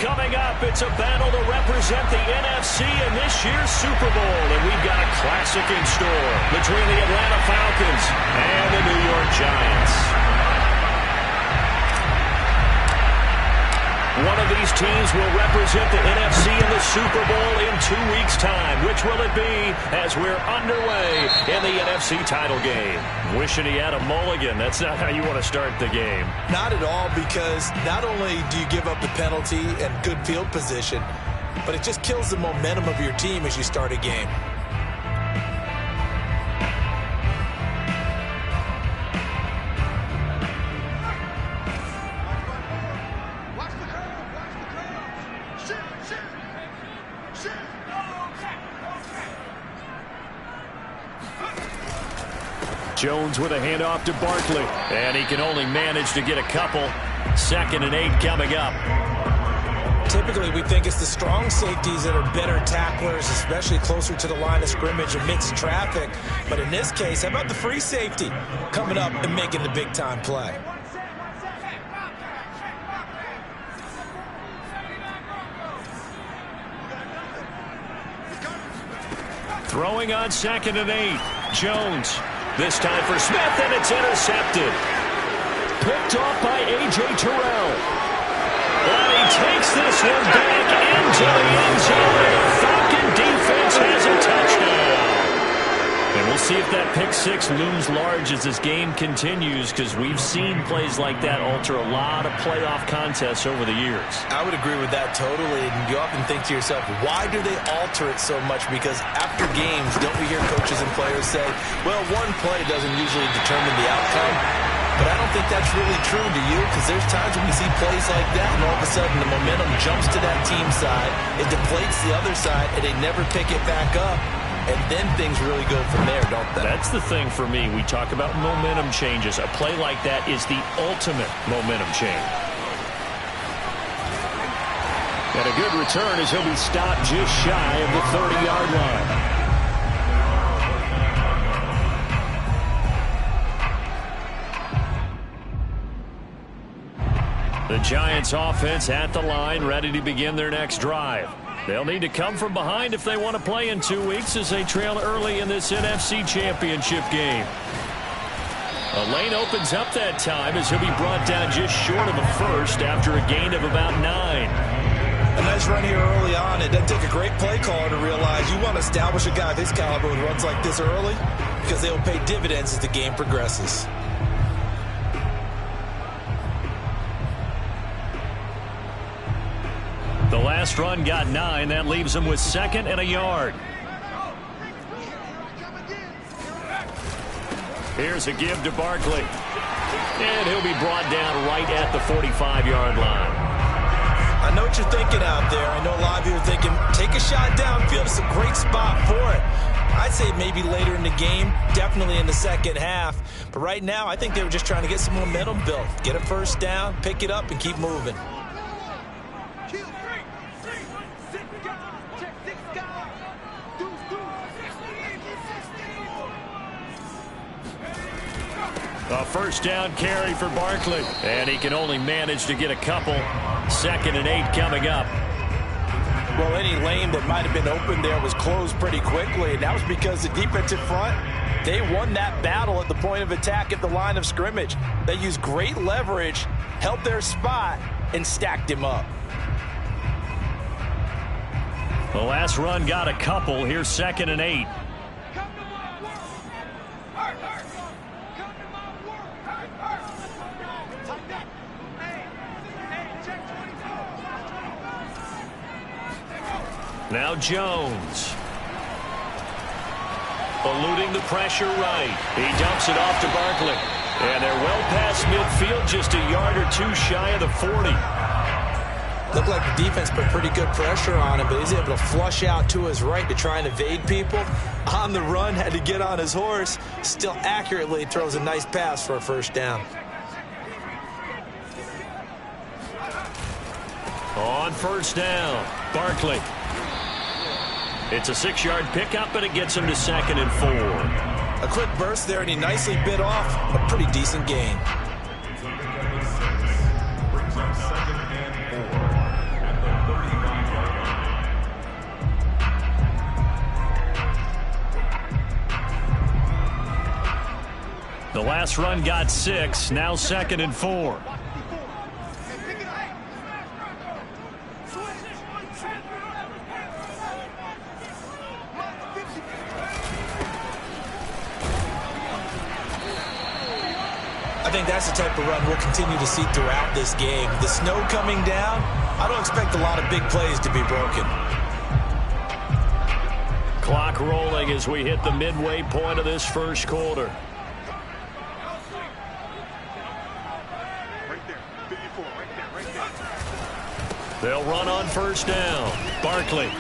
Coming up, it's a battle to represent the NFC in this year's Super Bowl. And we've got a classic in store between the Atlanta Falcons and the New York Giants. One of these teams will represent the NFC in the Super Bowl in 2 weeks' time. Which will it be as we're underway in the NFC title game? Wishing he had a mulligan. That's not how you want to start the game. Not at all, because not only do you give up the penalty and good field position, but it just kills the momentum of your team as you start a game. Jones with a handoff to Barkley. And he can only manage to get a couple. 2nd and 8 coming up. Typically, we think it's the strong safeties that are better tacklers, especially closer to the line of scrimmage amidst traffic. But in this case, how about the free safety coming up and making the big-time play? Throwing on 2nd and 8. Jones. This time for Smith, and it's intercepted. Picked off by A.J. Terrell. And he takes this one back into the end zone. Falcon defense has a touchdown. And we'll see if that pick six looms large as this game continues, because we've seen plays like that alter a lot of playoff contests over the years. I would agree with that totally. And you often think to yourself, why do they alter it so much? Because after games, don't we hear coaches and players say, well, one play doesn't usually determine the outcome? But I don't think that's really true, do you? Because there's times when we see plays like that, and all of a sudden the momentum jumps to that team side, it deflates the other side, and they never pick it back up. And then things really go from there, don't they? That's the thing for me. We talk about momentum changes. A play like that is the ultimate momentum change. And a good return as he'll be stopped just shy of the 30-yard line. The Giants offense at the line, ready to begin their next drive. They'll need to come from behind if they want to play in 2 weeks as they trail early in this NFC Championship game. A lane opens up that time as he'll be brought down just short of a first after a gain of about 9. A nice run here early on. It doesn't take a great play caller to realize you want to establish a guy this caliber with runs like this early, because they will pay dividends as the game progresses. The last run got 9. That leaves him with 2nd and a yard. Here's a give to Barkley. And he'll be brought down right at the 45-yard line. I know what you're thinking out there. I know a lot of you are thinking, take a shot downfield. It's a great spot for it. I'd say maybe later in the game, definitely in the second half. But right now, I think they were just trying to get some momentum built. Get a first down, pick it up, and keep moving. A first down carry for Barkley. And he can only manage to get a couple. 2nd and 8 coming up. Well, any lane that might have been open there was closed pretty quickly, and that was because the defensive front, they won that battle at the point of attack at the line of scrimmage. They used great leverage, held their spot, and stacked him up. The last run got a couple. Here's 2nd and 8. Now Jones. Eluding the pressure right. He dumps it off to Barkley. And they're well past midfield, just a yard or two shy of the 40. Looked like the defense put pretty good pressure on him, but he's able to flush out to his right to try and evade people. On the run, had to get on his horse. Still accurately throws a nice pass for a first down. On first down, Barkley. It's a 6-yard pickup, and it gets him to 2nd and 4. A quick burst there, and he nicely bit off a pretty decent gain. last run got 6. Now 2nd and 4. I think that's the type of run we'll continue to see throughout this game. The snow coming down, I don't expect a lot of big plays to be broken. Clock rolling as we hit the midway point of this first quarter. They'll run on first down. Barkley.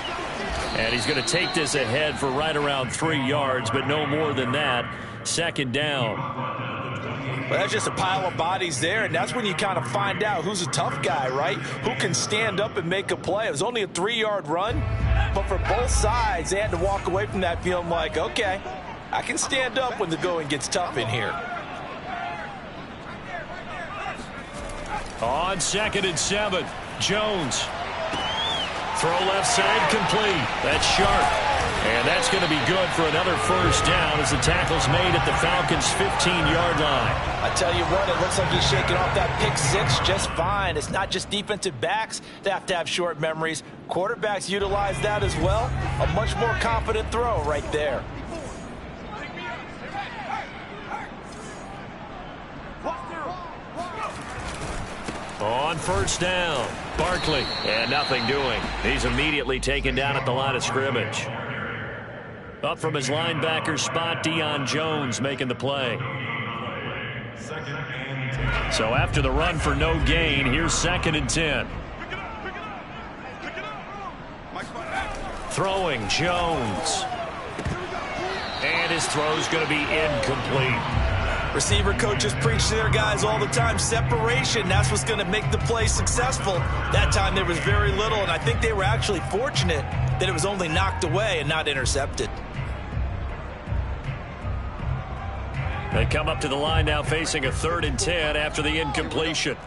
And he's going to take this ahead for right around 3 yards, but no more than that. 2nd down. Well, that's just a pile of bodies there, and that's when you kind of find out who's a tough guy, right? Who can stand up and make a play. It was only a 3-yard run, but for both sides, they had to walk away from that feeling like, okay, I can stand up when the going gets tough in here. On 2nd and 7, Jones. Throw left side complete. That's sharp. And that's going to be good for another first down as the tackle's made at the Falcons' 15-yard line. I tell you what, it looks like he's shaking off that pick 6 just fine. It's not just defensive backs that have to have short memories. Quarterbacks utilize that as well. A much more confident throw right there. On first down, Barkley. And nothing doing. He's immediately taken down at the line of scrimmage. Up from his linebacker spot, Deion Jones making the play. So after the run for no gain, here's 2nd and 10. Throwing, Jones. And his throw's going to be incomplete. Receiver coaches preach to their guys all the time. Separation, that's what's going to make the play successful. That time there was very little, and I think they were actually fortunate that it was only knocked away and not intercepted. They come up to the line now facing a 3rd and 10 after the incompletion.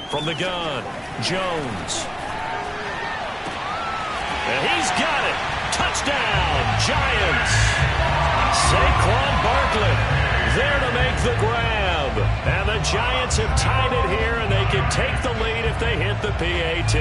From the gun, Jones. And he's got it. Touchdown, Giants. Saquon Barkley there to make the grab. And the Giants have tied it here, and they can take the lead if they hit the PAT.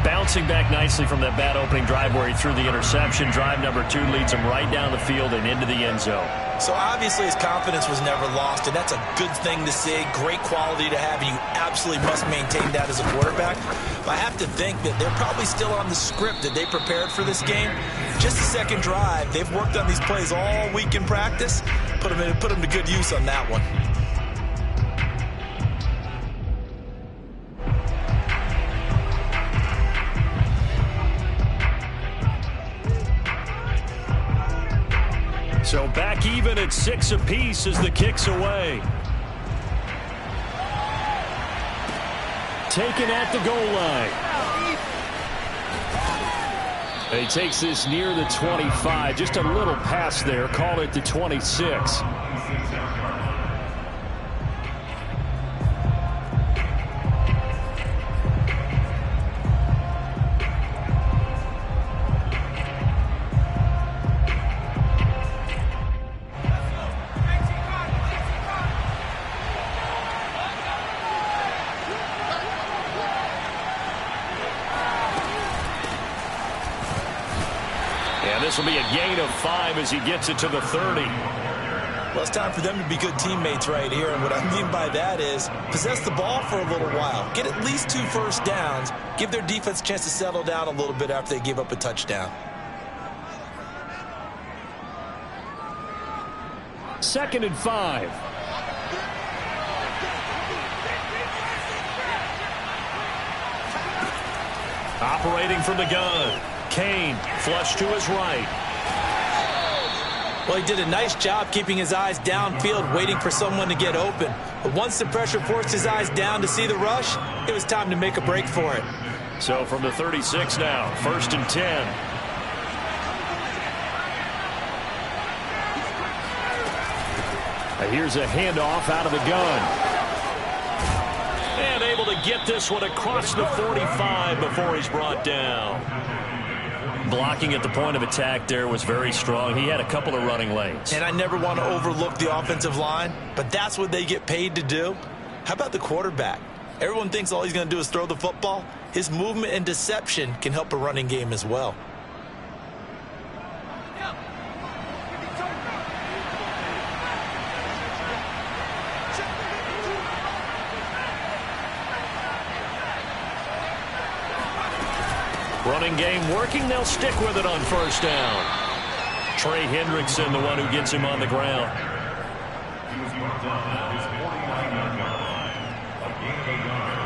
Bouncing back nicely from that bad opening drive where he threw the interception. Drive number 2 leads him right down the field and into the end zone. So obviously his confidence was never lost, and that's a good thing to see. Great quality to have, and you absolutely must maintain that as a quarterback. But I have to think that they're probably still on the script that they prepared for this game. Just the second drive. They've worked on these plays all week in practice. Put them to good use on that one. So back even at 6 apiece as the kick's away. Taken at the goal line. He takes this near the 25. Just a little pass there. Call it the 26. This will be a gain of 5 as he gets it to the 30. Well, it's time for them to be good teammates right here. And what I mean by that is possess the ball for a little while. Get at least 2 first downs. Give their defense a chance to settle down a little bit after they give up a touchdown. 2nd and 5. Operating from the gun. Kane, flush to his right. Well, he did a nice job keeping his eyes downfield, waiting for someone to get open. But once the pressure forced his eyes down to see the rush, it was time to make a break for it. So from the 36 now, 1st and 10. Here's a handoff out of the gun. And able to get this one across the 45 before he's brought down. Blocking at the point of attack there was very strong. He had a couple of running lanes. And I never want to overlook the offensive line, but that's what they get paid to do. How about the quarterback? Everyone thinks all he's going to do is throw the football. His movement and deception can help a running game as well. Running game working. They'll stick with it on first down. Trey Hendrickson, the one who gets him on the ground. He was brought down at his 49-yard line. A gain of a yard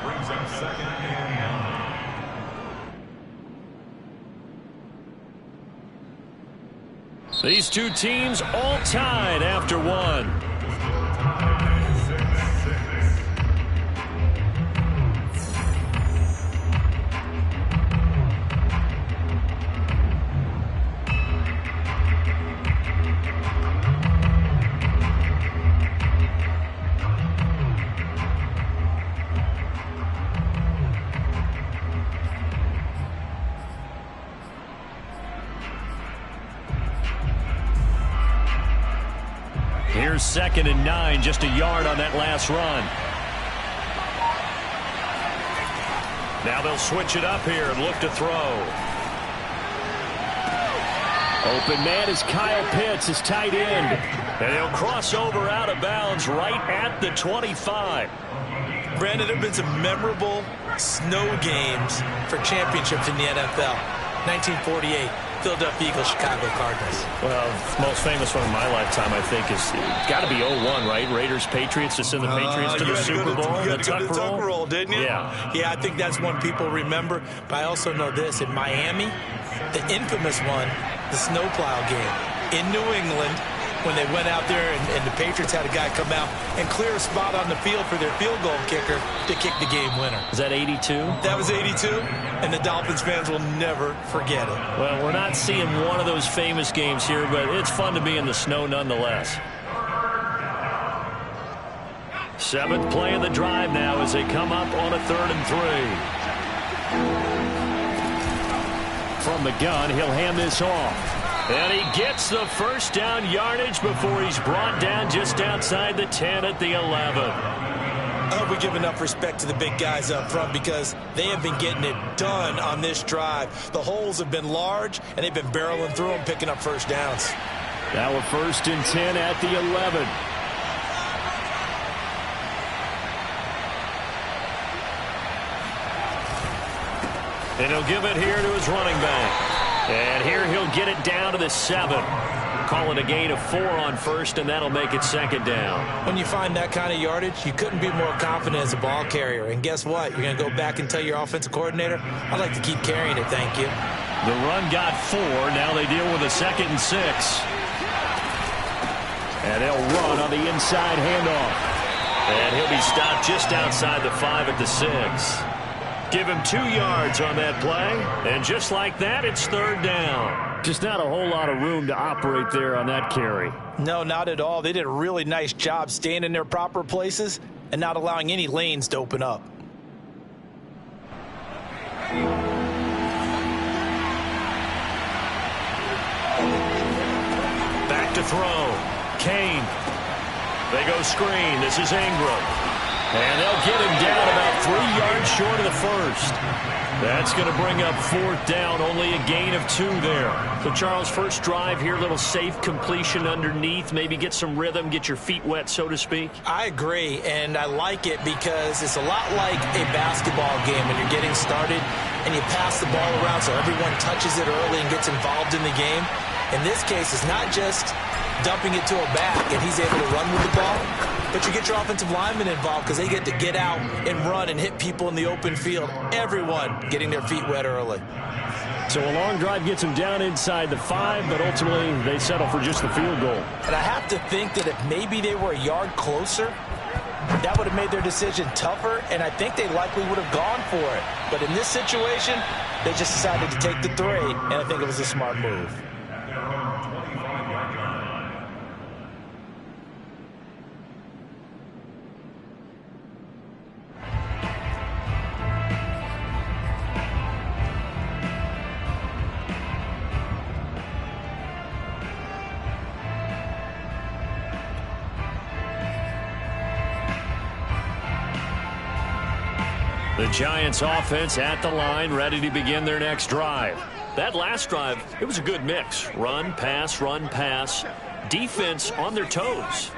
brings up 2nd and 9. These two teams all tied after one. Here's 2nd and 9, just a yard on that last run. Now they'll switch it up here and look to throw. Open man is Kyle Pitts, his tight end. And he'll cross over out of bounds right at the 25. Brandon, there have been some memorable snow games for championships in the NFL. 1948. Philadelphia Eagles, Chicago Cardinals. Well, the most famous one in my lifetime, I think, is got to be 01, right? Raiders-Patriots to send the Patriots to the Super Bowl. You had to go to the Tuck Roll, didn't you? Yeah. Yeah, I think that's one people remember. But I also know this. In Miami, the infamous one, the snowplow game. In New England, when they went out there and the Patriots had a guy come out and clear a spot on the field for their field goal kicker to kick the game winner. Is that 82? That was 82, and the Dolphins fans will never forget it. Well, we're not seeing one of those famous games here, but it's fun to be in the snow nonetheless. 7th play of the drive now as they come up on a 3rd and 3. From the gun, he'll hand this off. And he gets the first down yardage before he's brought down just outside the 10 at the 11. I hope we give enough respect to the big guys up front because they have been getting it done on this drive. The holes have been large, and they've been barreling through them, picking up first downs. Now a 1st and 10 at the 11. And he'll give it here to his running back. And here he'll get it down to the 7. Call it a gain of 4 on first, and that'll make it 2nd down. When you find that kind of yardage, you couldn't be more confident as a ball carrier. And guess what? You're going to go back and tell your offensive coordinator, I'd like to keep carrying it, thank you. The run got 4. Now they deal with a 2nd and 6. And they'll run on the inside handoff. And he'll be stopped just outside the 5 at the 6. Give him 2 yards on that play. And just like that, it's 3rd down. Just not a whole lot of room to operate there on that carry. No, not at all. They did a really nice job staying in their proper places and not allowing any lanes to open up. Back to throw. Kane. They go screen. This is Ingram. And they'll get him down about 3 yards short of the first. That's going to bring up 4th down, only a gain of 2 there. So, Charles, first drive here, little safe completion underneath, maybe get some rhythm, get your feet wet, so to speak. I agree, and I like it because it's a lot like a basketball game when you're getting started and you pass the ball around so everyone touches it early and gets involved in the game. In this case, it's not just dumping it to a back and he's able to run with the ball, but you get your offensive linemen involved because they get to get out and run and hit people in the open field. Everyone getting their feet wet early. So a long drive gets them down inside the 5, but ultimately they settle for just the field goal. And I have to think that if maybe they were a yard closer, that would have made their decision tougher, and I think they likely would have gone for it. But in this situation, they just decided to take the 3, and I think it was a smart move. The Giants offense at the line, ready to begin their next drive. That last drive, it was a good mix. Run, pass, defense on their toes.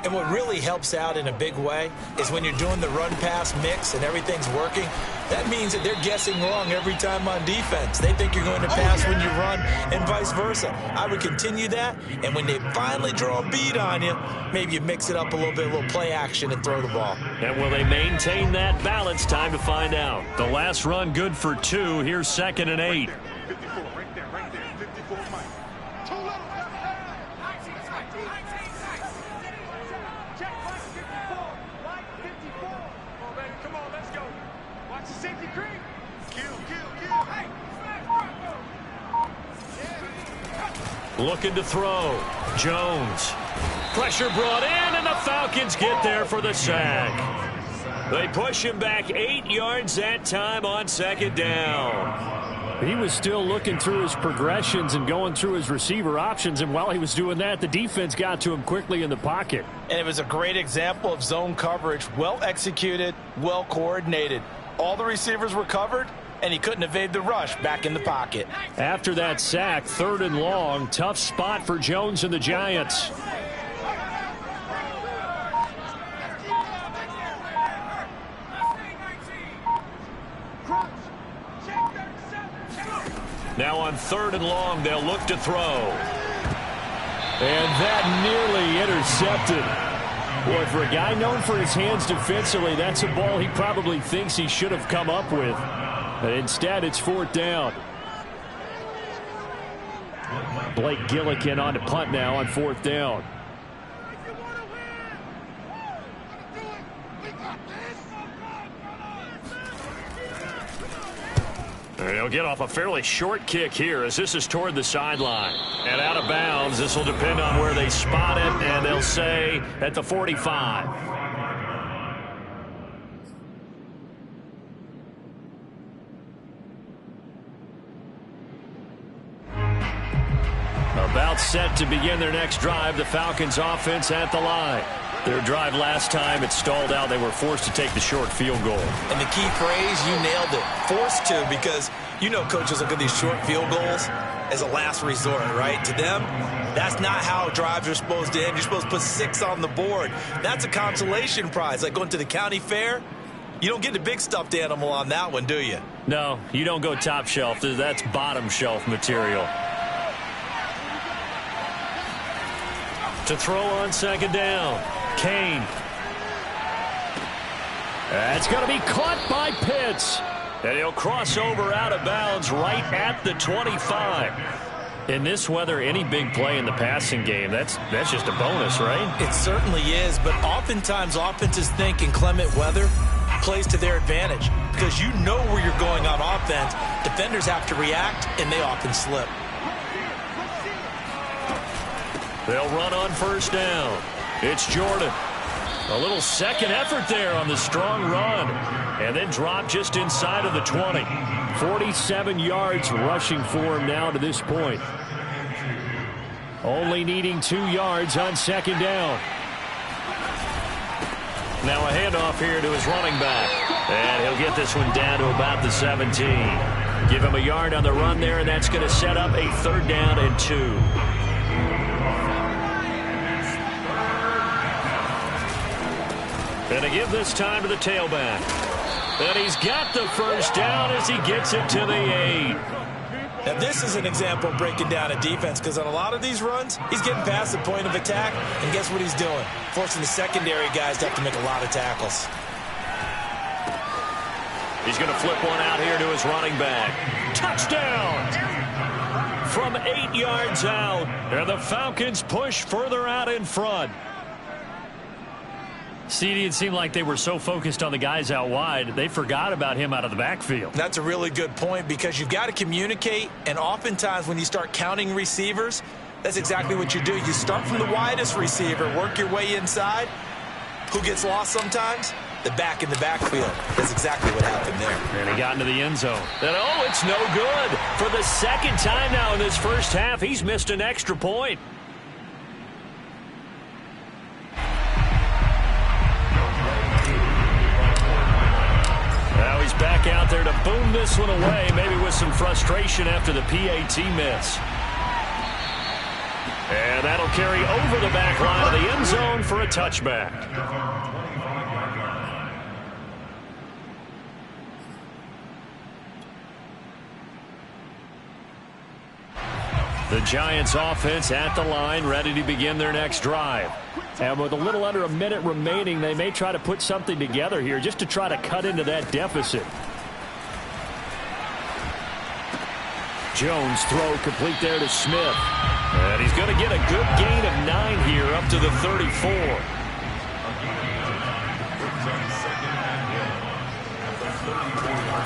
And what really helps out in a big way is when you're doing the run-pass mix and everything's working, that means that they're guessing wrong every time on defense. They think you're going to pass when you run and vice versa. I would continue that, and when they finally draw a beat on you, maybe you mix it up a little play action and throw the ball. And will they maintain that balance? Time to find out. The last run good for 2. Here's 2nd and 8. 54, right there, 54 Mike. Looking to throw. Jones. Pressure brought in, and the Falcons get there for the sack. They push him back 8 yards that time on 2nd down. He was still looking through his progressions and going through his receiver options, and while he was doing that, the defense got to him quickly in the pocket. And it was a great example of zone coverage. Well executed, well coordinated. All the receivers were covered, and he couldn't evade the rush back in the pocket. After that sack, 3rd and long, tough spot for Jones and the Giants. Now on 3rd and long, they'll look to throw. And that nearly intercepted. Boy, for a guy known for his hands defensively, that's a ball he probably thinks he should have come up with. But instead, it's 4th down. Blake Gillikin on to punt now on 4th down. They'll get off a fairly short kick here as this is toward the sideline. And out of bounds, this will depend on where they spot it, and they'll say at the 45. About set to begin their next drive, the Falcons offense at the line. Their drive last time, it stalled out. They were forced to take the short field goal. And the key phrase, you nailed it, forced to, because you know coaches look at these short field goals as a last resort, right? To them, that's not how drives are supposed to end. You're supposed to put 6 on the board. That's a consolation prize. Like going to the county fair, you don't get the big stuffed animal on that one, do you? No, you don't go top shelf. That's bottom shelf material. To throw on 2nd down. Kane. That's going to be caught by Pitts. And he'll cross over out of bounds right at the 25. In this weather, any big play in the passing game, that's just a bonus, right? It certainly is, but oftentimes offenses think inclement weather plays to their advantage because you know where you're going on offense. Defenders have to react, and they often slip. They'll run on 1st down. It's Jordan. A little second effort there on the strong run. And then drop just inside of the 20. 47 yards rushing for him now to this point. Only needing 2 yards on 2nd down. Now a handoff here to his running back. And he'll get this one down to about the 17. Give him a yard on the run there, and that's going to set up a 3rd down and 2. And to give this time to the tailback. And he's got the 1st down as he gets it to the 8. Now this is an example of breaking down a defense because on a lot of these runs, he's getting past the point of attack, and guess what he's doing? Forcing the secondary guys to have to make a lot of tackles. He's going to flip one out here to his running back. Touchdown! From 8 yards out, and the Falcons push further out in front. CD, it seemed like they were so focused on the guys out wide, they forgot about him out of the backfield. That's a really good point because you've got to communicate, and oftentimes when you start counting receivers, that's exactly what you do. You start from the widest receiver, work your way inside. Who gets lost sometimes? The back in the backfield. That's exactly what happened there. And he got into the end zone. And oh, it's no good. For the 2nd time now in this first half, he's missed an extra point. out there to boom this one away, maybe with some frustration after the PAT miss. And that'll carry over the back line of the end zone for a touchback. The Giants offense at the line, ready to begin their next drive. And with a little under a minute remaining, they may try to put something together here just to try to cut into that deficit. Jones throw complete there to Smith. And he's going to get a good gain of 9 here up to the 34.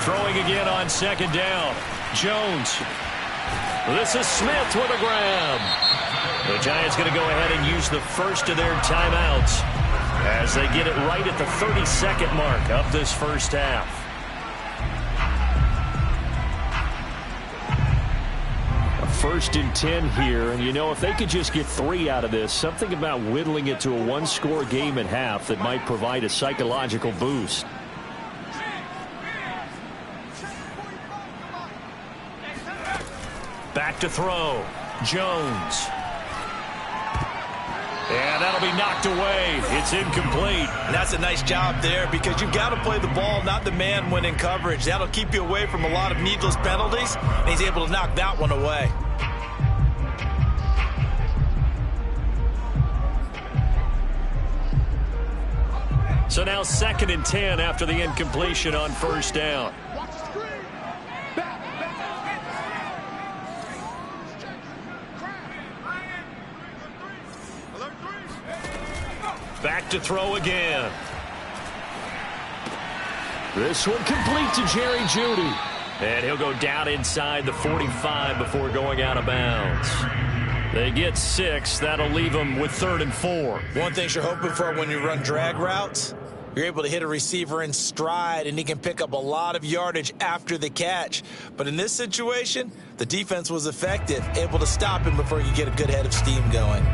Throwing again on second down. Jones. This is Smith with a grab. The Giants going to go ahead and use the first of their timeouts as they get it right at the 30-second mark of this first half. A 1st and 10 here, and you know, if they could just get 3 out of this, something about whittling it to a one-score game at half that might provide a psychological boost. Back to throw. Jones. And that'll be knocked away. It's incomplete. And that's a nice job there because you've got to play the ball, not the man when in coverage. That'll keep you away from a lot of needless penalties, and he's able to knock that one away. So now 2nd and 10 after the incompletion on first down. Back to throw again. This one complete to Jerry Jeudy. And he'll go down inside the 45 before going out of bounds. They get 6. That'll leave them with 3rd and 4. One thing you're hoping for when you run drag routes, you're able to hit a receiver in stride, and he can pick up a lot of yardage after the catch. But in this situation, the defense was effective, able to stop him before you get a good head of steam going.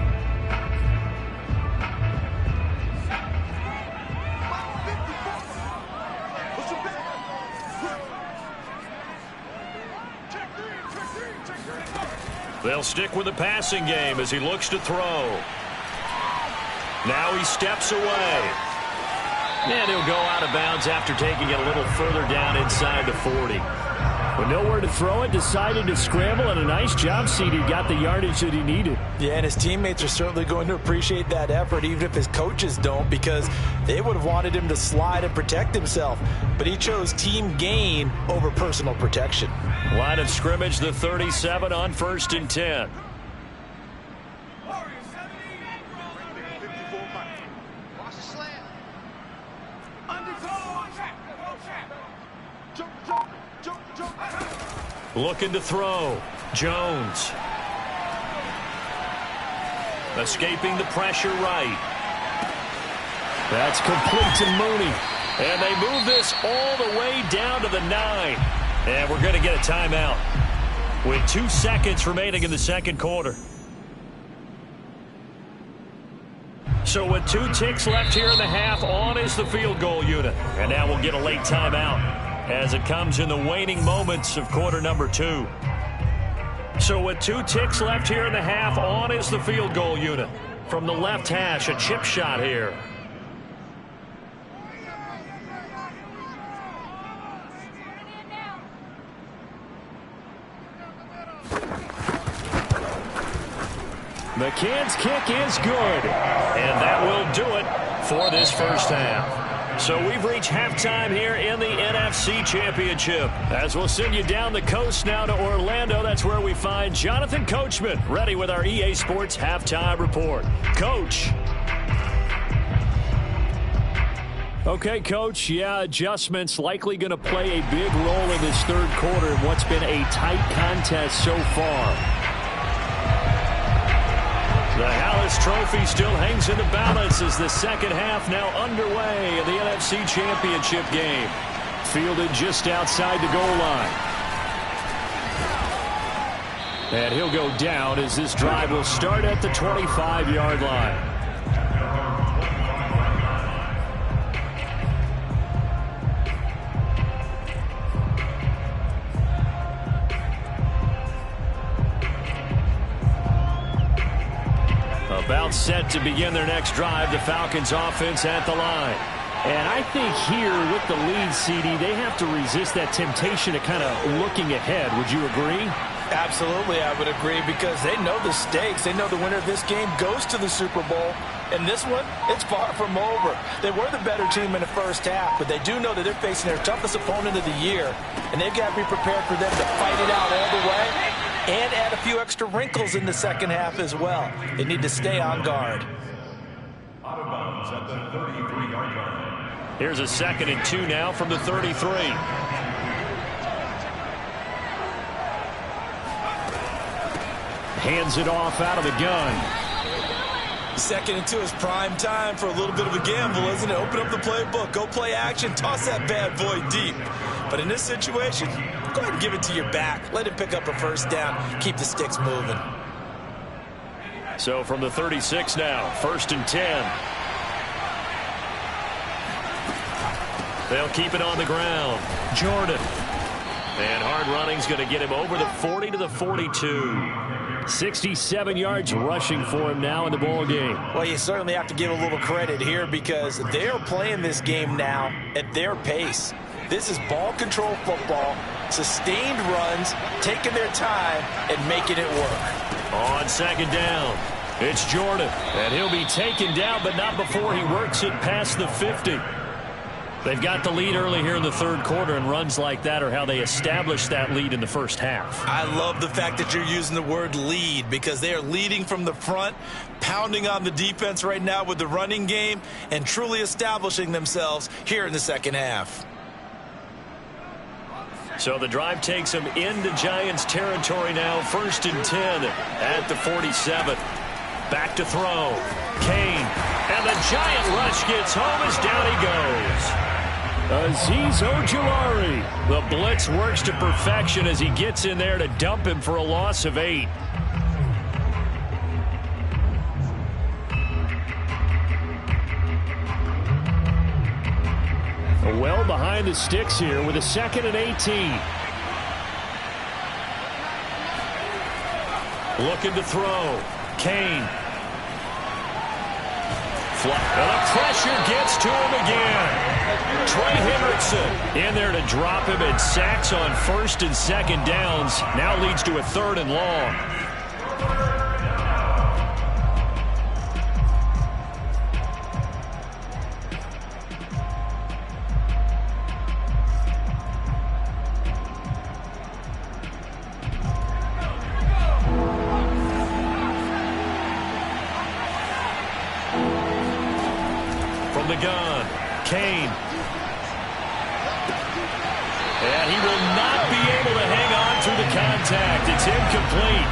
They'll stick with the passing game as he looks to throw. Now he steps away. And he'll go out of bounds after taking it a little further down inside the 40. With nowhere to throw it, decided to scramble, and a nice job, CD. Got the yardage that he needed. Yeah, and his teammates are certainly going to appreciate that effort, even if his coaches don't, because they would have wanted him to slide and protect himself. But he chose team gain over personal protection. Line of scrimmage, the 37 on 1st and 10. Looking to throw. Jones. Escaping the pressure right. That's complete to Mooney. And they move this all the way down to the 9. And we're going to get a timeout with 2 seconds remaining in the second quarter. So with 2 ticks left here in the half, on is the field goal unit. And now we'll get a late timeout as it comes in the waning moments of quarter number 2. So with 2 ticks left here in the half, on is the field goal unit. From the left hash, a chip shot here. McCann's kick is good. And that will do it for this first half. So we've reached halftime here in the NFC Championship. As we'll send you down the coast now to Orlando, that's where we find Jonathan Coachman, ready with our EA Sports Halftime Report. Coach. Okay, Coach, yeah, adjustments likely going to play a big role in this third quarter in what's been a tight contest so far. The Hallis Trophy still hangs in the balance as the second half now underway in the NFC Championship game. Fielded just outside the goal line. And he'll go down as this drive will start at the 25-yard line. set to begin their next drive. The Falcons offense at the line. And I think here with the lead, CD, they have to resist that temptation of kind of looking ahead. Would you agree? Absolutely, I would agree, because they know the stakes. They know the winner of this game goes to the Super Bowl. And this one, it's far from over. They were the better team in the first half, but they do know that they're facing their toughest opponent of the year. And they've got to be prepared for them to fight it out all the way and add a few extra wrinkles in the second half as well. They need to stay on guard. Out of bounds at the 33-yard line. Here's a 2nd and 2 now from the 33. Hands it off out of the gun. 2nd and 2 is prime time for a little bit of a gamble, isn't it? Open up the playbook, go play action, toss that bad boy deep. But in this situation, go ahead and give it to your back. Let him pick up a first down. Keep the sticks moving. So from the 36 now, 1st and 10. They'll keep it on the ground. Jordan. And hard running's going to get him over the 40 to the 42. 67 yards rushing for him now in the ball game. Well, you certainly have to give a little credit here, because they're playing this game now at their pace. This is ball control football, sustained runs, taking their time and making it work. On 2nd down, it's Jordan. And he'll be taken down, but not before he works it past the 50. They've got the lead early here in the 3rd quarter, and runs like that are how they established that lead in the first half. I love the fact that you're using the word lead, because they are leading from the front, pounding on the defense right now with the running game, and truly establishing themselves here in the second half. So the drive takes them into Giants territory now. 1st and 10 at the 47. Back to throw. Kane. And the Giant rush gets home as down he goes. Azeez Ojulari. The blitz works to perfection as he gets in there to dump him for a loss of 8. Well behind the sticks here with a 2nd and 18. Looking to throw. Kane. And the pressure gets to him again. Trey Hendrickson in there to drop him, and sacks on 1st and 2nd downs. Now leads to a 3rd and long. From the gun, Kane. And he will not be able to hang on through the contact. It's incomplete.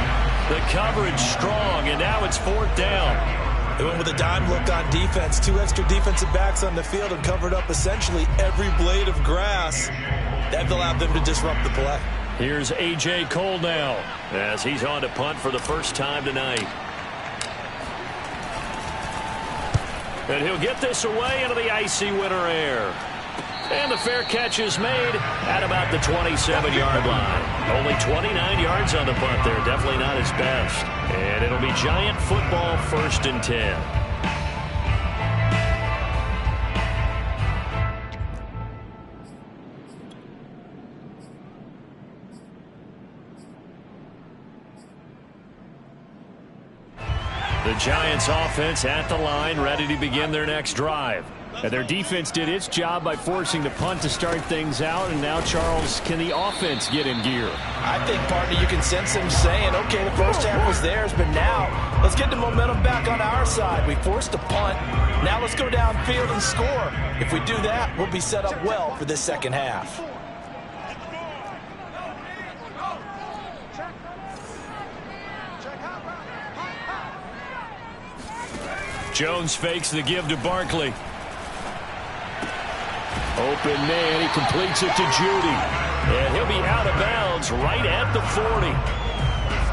The coverage strong, and now it's 4th down. They went with a dime look on defense. 2 extra defensive backs on the field and covered up essentially every blade of grass. That allowed them to disrupt the play. Here's A.J. Cole now as he's on to punt for the first time tonight. And he'll get this away into the icy winter air. And the fair catch is made at about the 27-yard line. Only 29 yards on the punt there. Definitely not his best. And it'll be Giant football, 1st and 10. The Giants offense at the line, ready to begin their next drive. And their defense did its job by forcing the punt to start things out. And now, Charles, can the offense get in gear? I think, partner, you can sense them saying, okay, the first half was theirs, but now let's get the momentum back on our side. We forced a punt. Now let's go downfield and score. If we do that, we'll be set up well for this second half. Jones fakes the give to Barkley. Open man, he completes it to Judy. And he'll be out of bounds right at the 40.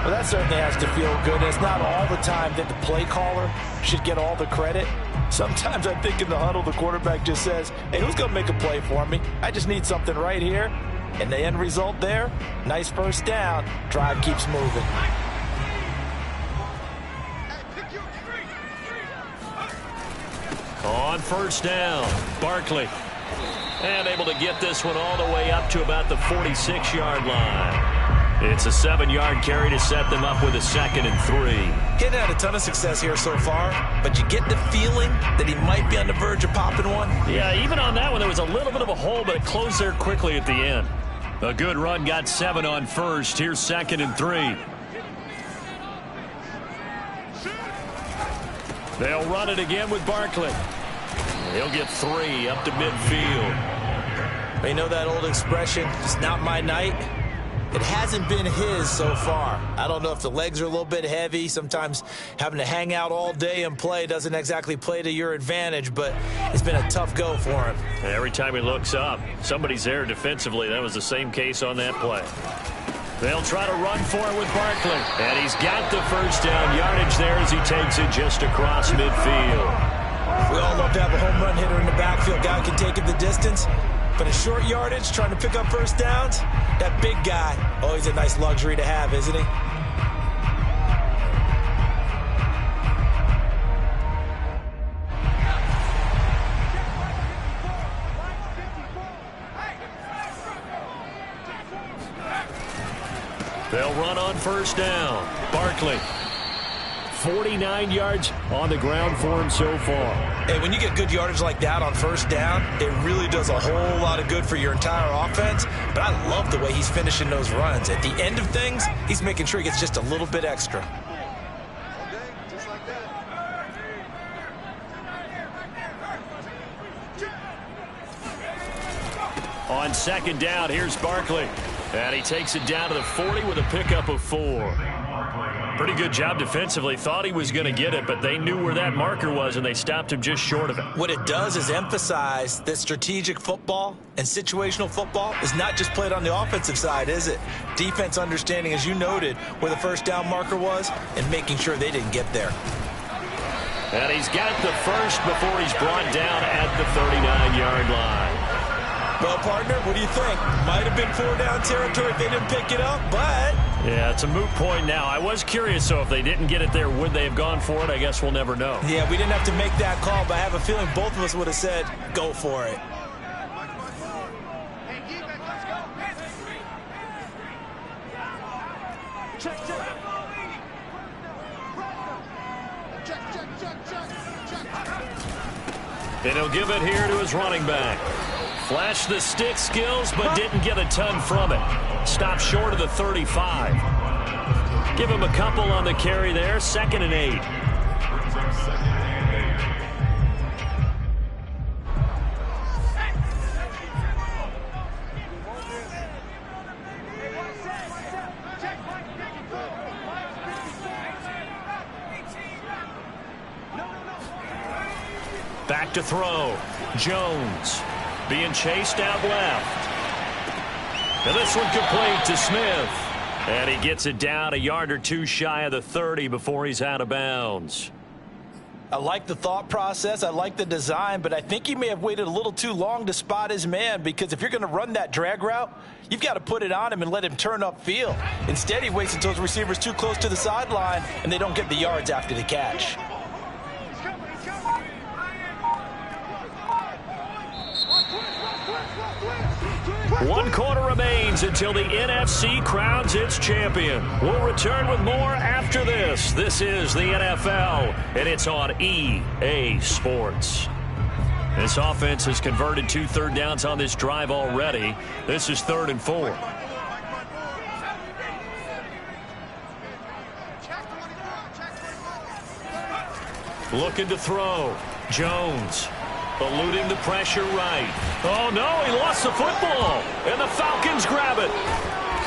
Well, that certainly has to feel good. It's not all the time that the play caller should get all the credit. Sometimes I think in the huddle, the quarterback just says, hey, who's going to make a play for me? I just need something right here. And the end result there, nice first down. Drive keeps moving. On first down, Barkley. And able to get this one all the way up to about the 46-yard line. It's a 7-yard carry to set them up with a 2nd and 3. Getting had a ton of success here so far, but you get the feeling that he might be on the verge of popping one. Yeah, even on that one, there was a little bit of a hole, but it closed there quickly at the end. A good run got 7 on first. Here's 2nd and 3. They'll run it again with Barkley. He'll get 3 up to midfield. You know that old expression, it's not my night? It hasn't been his so far. I don't know if the legs are a little bit heavy. Sometimes having to hang out all day and play doesn't exactly play to your advantage, but it's been a tough go for him. Every time he looks up, somebody's there defensively. That was the same case on that play. They'll try to run for it with Barkley. And he's got the first down yardage there as he takes it just across midfield. We all love to have a home run hitter in the backfield. Guy can take it the distance. But a short yardage, trying to pick up first downs, that big guy, always a nice luxury to have, isn't he? They'll run on first down. Barkley. 49 yards on the ground for him so far. Hey, when you get good yardage like that on first down, it really does a whole lot of good for your entire offense. But I love the way he's finishing those runs. At the end of things, he's making sure he gets just a little bit extra. On 2nd down, here's Barkley. And he takes it down to the 40 with a pickup of 4. Pretty good job defensively. Thought he was going to get it, but they knew where that marker was, and they stopped him just short of it. What it does is emphasize that strategic football and situational football is not just played on the offensive side, is it? Defense understanding, as you noted, where the first down marker was and making sure they didn't get there. And he's got the first before he's brought down at the 39-yard line. Well, partner, what do you think? Might have been 4 down territory if they didn't pick it up, but... Yeah, it's a moot point now. I was curious, so if they didn't get it there, would they have gone for it? I guess we'll never know. Yeah, we didn't have to make that call, but I have a feeling both of us would have said, go for it. And he'll give it here to his running back. Flashed the stick skills, but didn't get a ton from it. Stopped short of the 35. Give him a couple on the carry there. 2nd and 8. Back to throw. Jones. Being chased out left. And this one complete to Smith. And he gets it down a yard or two shy of the 30 before he's out of bounds. I like the thought process. I like the design, but I think he may have waited a little too long to spot his man, because if you're going to run that drag route, you've got to put it on him and let him turn upfield. Instead, he waits until his receiver's too close to the sideline, and they don't get the yards after the catch. 1 quarter remains until the NFC crowns its champion. We'll return with more after this. This is the NFL, and it's on EA Sports. This offense has converted 2 third downs on this drive already. This is 3rd and 4. Looking to throw. Jones. Eluding the pressure right. Oh, no, he lost the football. And the Falcons grab it.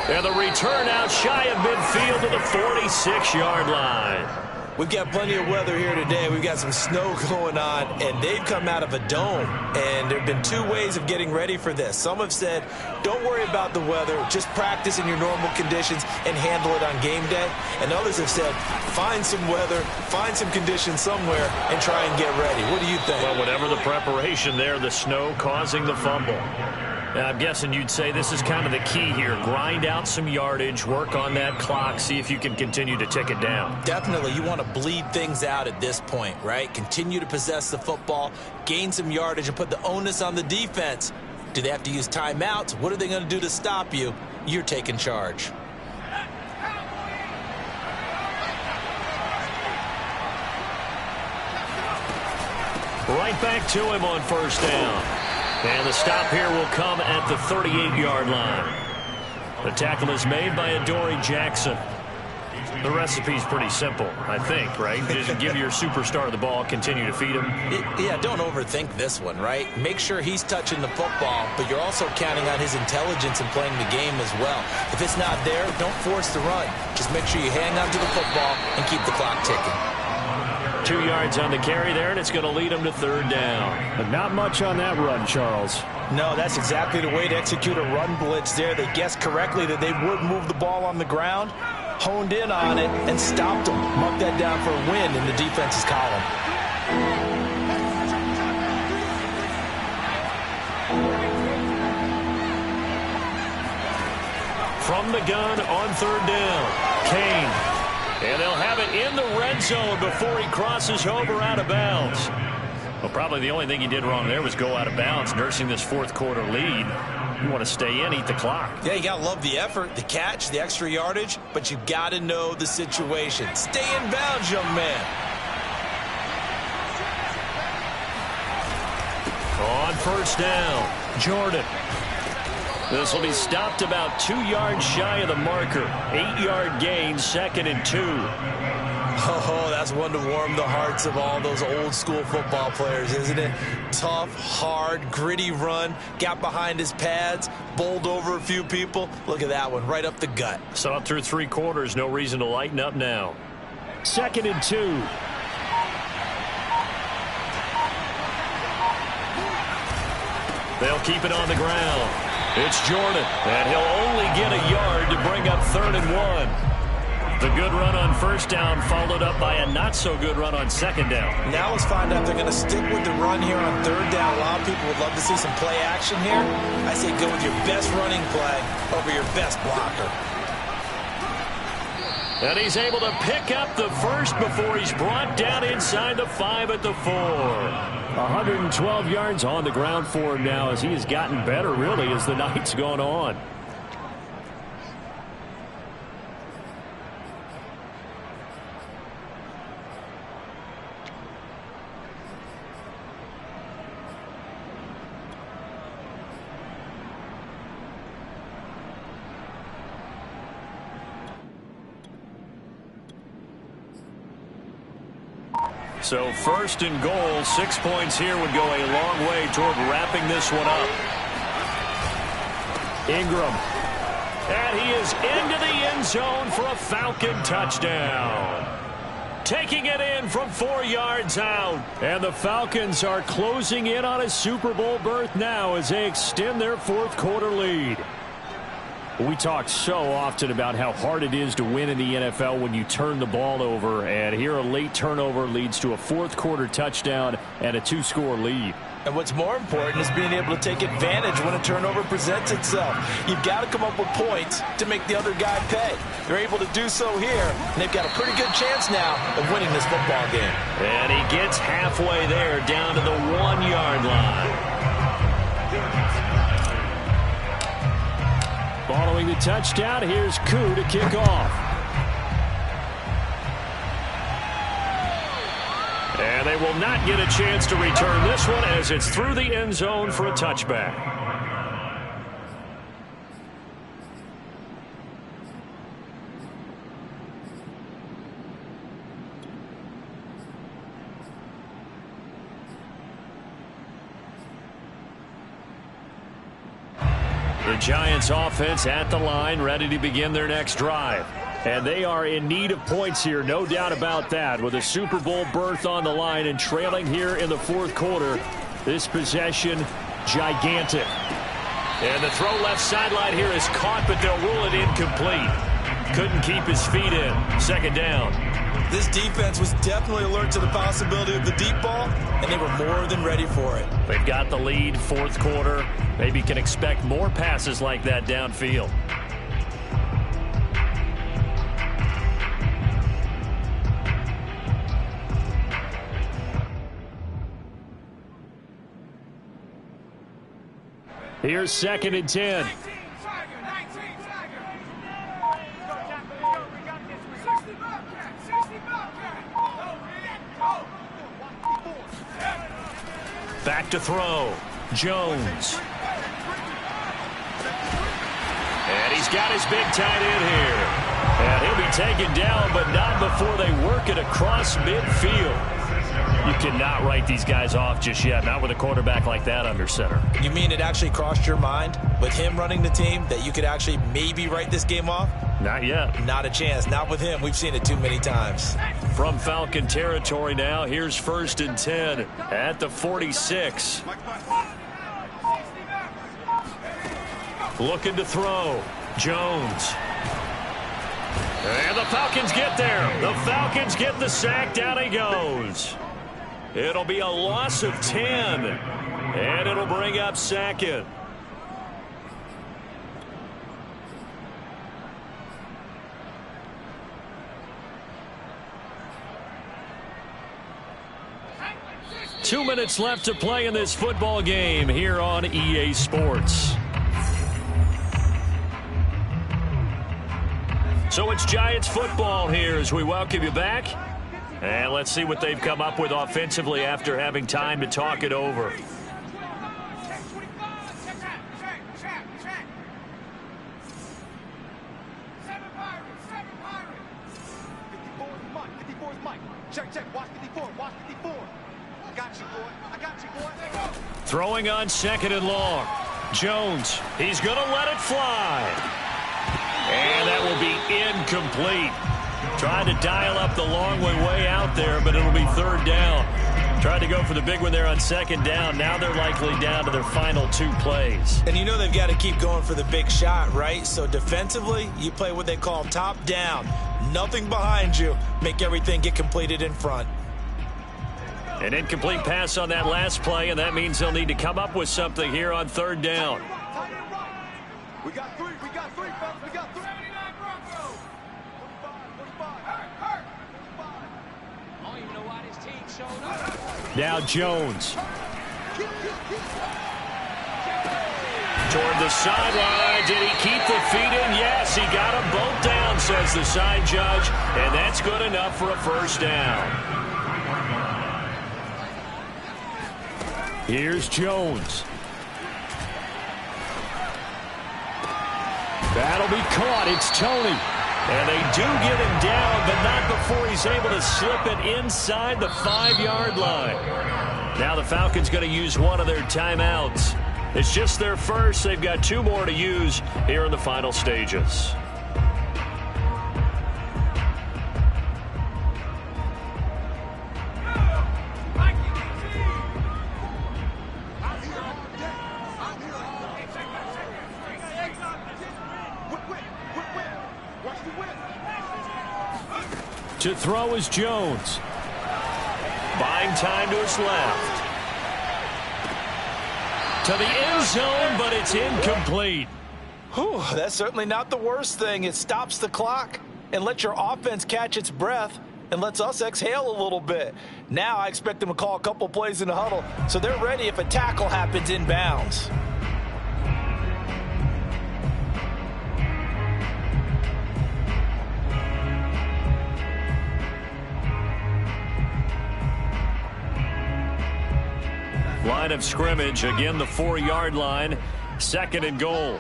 And the return out shy of midfield to the 46-yard line. We've got plenty of weather here today. We've got some snow going on, and they've come out of a dome. And there have been 2 ways of getting ready for this. Some have said, don't worry about the weather. Just practice in your normal conditions and handle it on game day. And others have said, find some weather, find some conditions somewhere, and try and get ready. What do you think? Well, whatever the preparation there, the snow causing the fumble. Now, I'm guessing you'd say this is kind of the key here. Grind out some yardage, work on that clock, see if you can continue to tick it down. Definitely. You want to bleed things out at this point, right? Continue to possess the football, gain some yardage, and put the onus on the defense. Do they have to use timeouts? What are they going to do to stop you? You're taking charge. Right back to him on first down. And the stop here will come at the 38-yard line. The tackle is made by Adoree Jackson. The recipe's pretty simple, I think, right? Just give your superstar the ball, continue to feed him. Yeah, don't overthink this one, right? Make sure he's touching the football, but you're also counting on his intelligence in playing the game as well. If it's not there, don't force the run. Just make sure you hang on to the football and keep the clock ticking. 2 yards on the carry there, and it's going to lead him to third down. But not much on that run, Charles. No, that's exactly the way to execute a run blitz there. They guessed correctly that they would move the ball on the ground, honed in on it, and stopped them. Mark that down for a win in the defense's column. From the gun on third down, Kane. And they'll have it in the red zone before he crosses over out of bounds. Well, probably the only thing he did wrong there was go out of bounds, nursing this fourth quarter lead. You want to stay in, eat the clock. Yeah, you got to love the effort, the catch, the extra yardage, but you got to know the situation. Stay in bounds, young man. On first down, Jordan. This will be stopped about 2 yards shy of the marker. 8-yard gain, 2nd and 2. Oh, that's one to warm the hearts of all those old school football players, isn't it? Tough, hard, gritty run. Got behind his pads, bowled over a few people. Look at that one, right up the gut. Saw it through 3 quarters. No reason to lighten up now. 2nd and 2. They'll keep it on the ground. It's Jordan, and he'll only get a yard to bring up 3rd and 1. The good run on first down followed up by a not-so-good run on 2nd down. Now let's find out if they're going to stick with the run here on 3rd down. A lot of people would love to see some play action here. I say go with your best running play over your best blocker. And he's able to pick up the first before he's brought down inside the 5 at the 4. 112 yards on the ground for him now as he has gotten better, really, as the night's gone on. So 1st and goal, 6 points here would go a long way toward wrapping this one up. Ingram. And he is into the end zone for a Falcon touchdown. Taking it in from 4 yards out. And the Falcons are closing in on a Super Bowl berth now as they extend their fourth quarter lead. We talk so often about how hard it is to win in the NFL when you turn the ball over, and here a late turnover leads to a fourth quarter touchdown and a 2-score lead. And what's more important is being able to take advantage when a turnover presents itself. You've got to come up with points to make the other guy pay. They're able to do so here, and they've got a pretty good chance now of winning this football game. And he gets halfway there down to the 1-yard line. Following the touchdown, here's Koo to kick off. And they will not get a chance to return this one as it's through the end zone for a touchback. The Giants offense at the line, ready to begin their next drive. And they are in need of points here, no doubt about that. With a Super Bowl berth on the line and trailing here in the fourth quarter, this possession, gigantic. And the throw left sideline here is caught, but they'll rule it incomplete. Couldn't keep his feet in. 2nd down. This defense was definitely alert to the possibility of the deep ball, and they were more than ready for it. They've got the lead, fourth quarter. Maybe can expect more passes like that downfield. Here's 2nd and 10. Back to throw. Jones. And he's got his big tight end here. And he'll be taken down, but not before they work it across midfield. You cannot write these guys off just yet, not with a quarterback like that under center. You mean it actually crossed your mind with him running the team that you could actually maybe write this game off? Not yet. Not a chance. Not with him. We've seen it too many times. From Falcon territory now, here's 1st and 10 at the 46. Looking to throw. Jones. And the Falcons get there. The Falcons get the sack. Down he goes. It'll be a loss of 10. And it'll bring up 2nd. Two minutes left to play in this football game here on EA Sports. So it's Giants football here as we welcome you back. And let's see what they've come up with offensively after having time to talk it over. Throwing on 2nd and long. Jones, he's going to let it fly. And that will be incomplete. Trying to dial up the long way out there, but it'll be 3rd down. Tried to go for the big one there on 2nd down. Now they're likely down to their final 2 plays. And you know they've got to keep going for the big shot, right? So defensively, you play what they call top down. Nothing behind you. Make everything get completed in front. An incomplete pass on that last play, and that means they'll need to come up with something here on 3rd down. We got 3, fellas, we got 3. 79 Broncos. 45. I don't even know why this team showed up. Now Jones. Toward the sideline. Did he keep the feet in? Yes, he got them both down, says the side judge, and that's good enough for a 1st down. Here's Jones. That'll be caught. It's Tony. And they do get him down, but not before he's able to slip it inside the 5-yard line. Now the Falcons going to use one of their timeouts. It's just their first. They've got 2 more to use here in the final stages. To throw is Jones. Buying time to his left. To the end zone, but it's incomplete. Whew, that's certainly not the worst thing. It stops the clock and lets your offense catch its breath and lets us exhale a little bit. Now I expect them to call a couple plays in the huddle so they're ready if a tackle happens inbounds. Line of scrimmage, again the 4-yard line, 2nd and goal.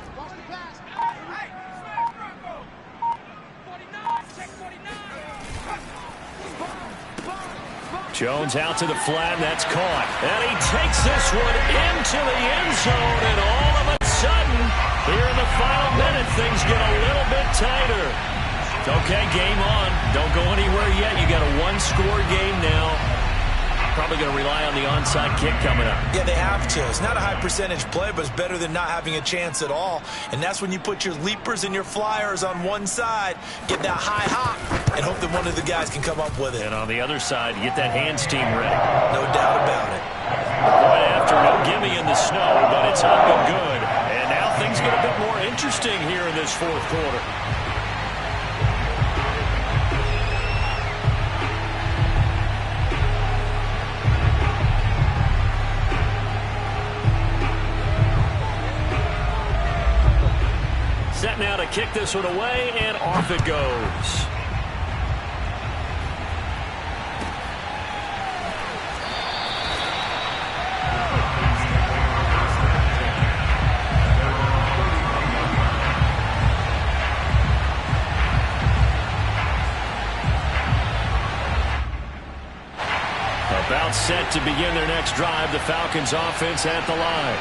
Jones out to the flat, that's caught. And he takes this one into the end zone, and all of a sudden, here in the final minute, things get a little bit tighter. Okay, game on. Don't go anywhere yet. You got a 1-score game now. probably going to rely on the onside kick coming up. Yeah, they have to. It's not a high percentage play, but it's better than not having a chance at all. And that's when you put your leapers and your flyers on one side, get that high hop, and hope that one of the guys can come up with it. And on the other side, get that hands team ready. No doubt about it. Point after, no gimme in the snow, but it's up and good. And now things get a bit more interesting here in this fourth quarter. Set now to kick this one away, and off it goes. About set to begin their next drive, the Falcons offense at the line.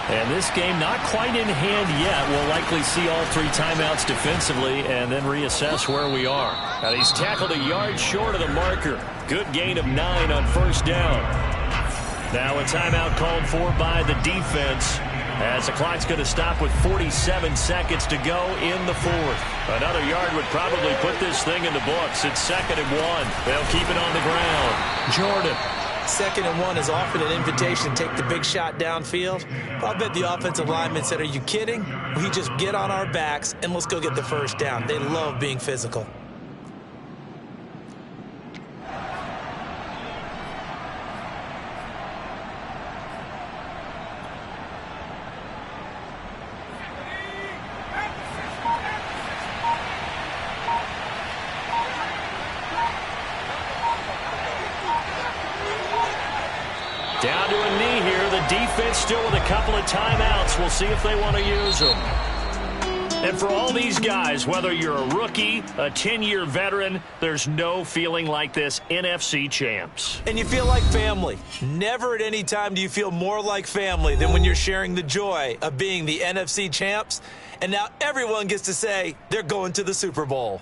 And this game not quite in hand yet. We'll likely see all three timeouts defensively and then reassess where we are. Now he's tackled a yard short of the marker. Good gain of 9 on first down. Now a timeout called for by the defense as the clock's going to stop with 47 seconds to go in the fourth. Another yard would probably put this thing in the books. It's 2nd and 1. They'll keep it on the ground. Jordan. 2nd and 1 is often an invitation to take the big shot downfield. I'll bet the offensive lineman said, are you kidding? We just get on our backs and let's go get the first down. They love being physical. Down to a knee here. The defense still with a couple of timeouts. We'll see if they want to use them. And for all these guys, whether you're a rookie, a 10-year veteran, there's no feeling like this NFC champs. And you feel like family. Never at any time do you feel more like family than when you're sharing the joy of being the NFC champs. And now everyone gets to say they're going to the Super Bowl.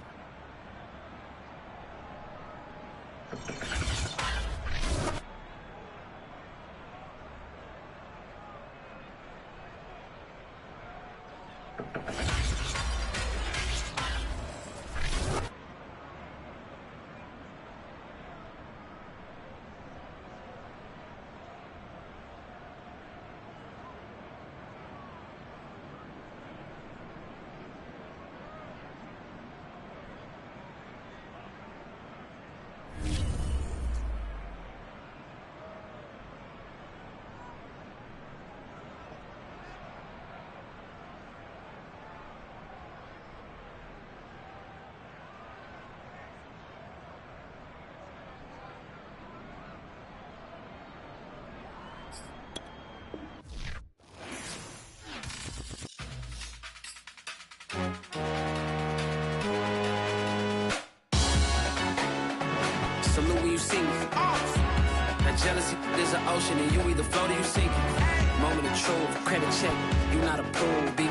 Salute when you see me. That jealousy is an ocean, and you either float or you sink. Moment of truth, credit check. You not approved, BB.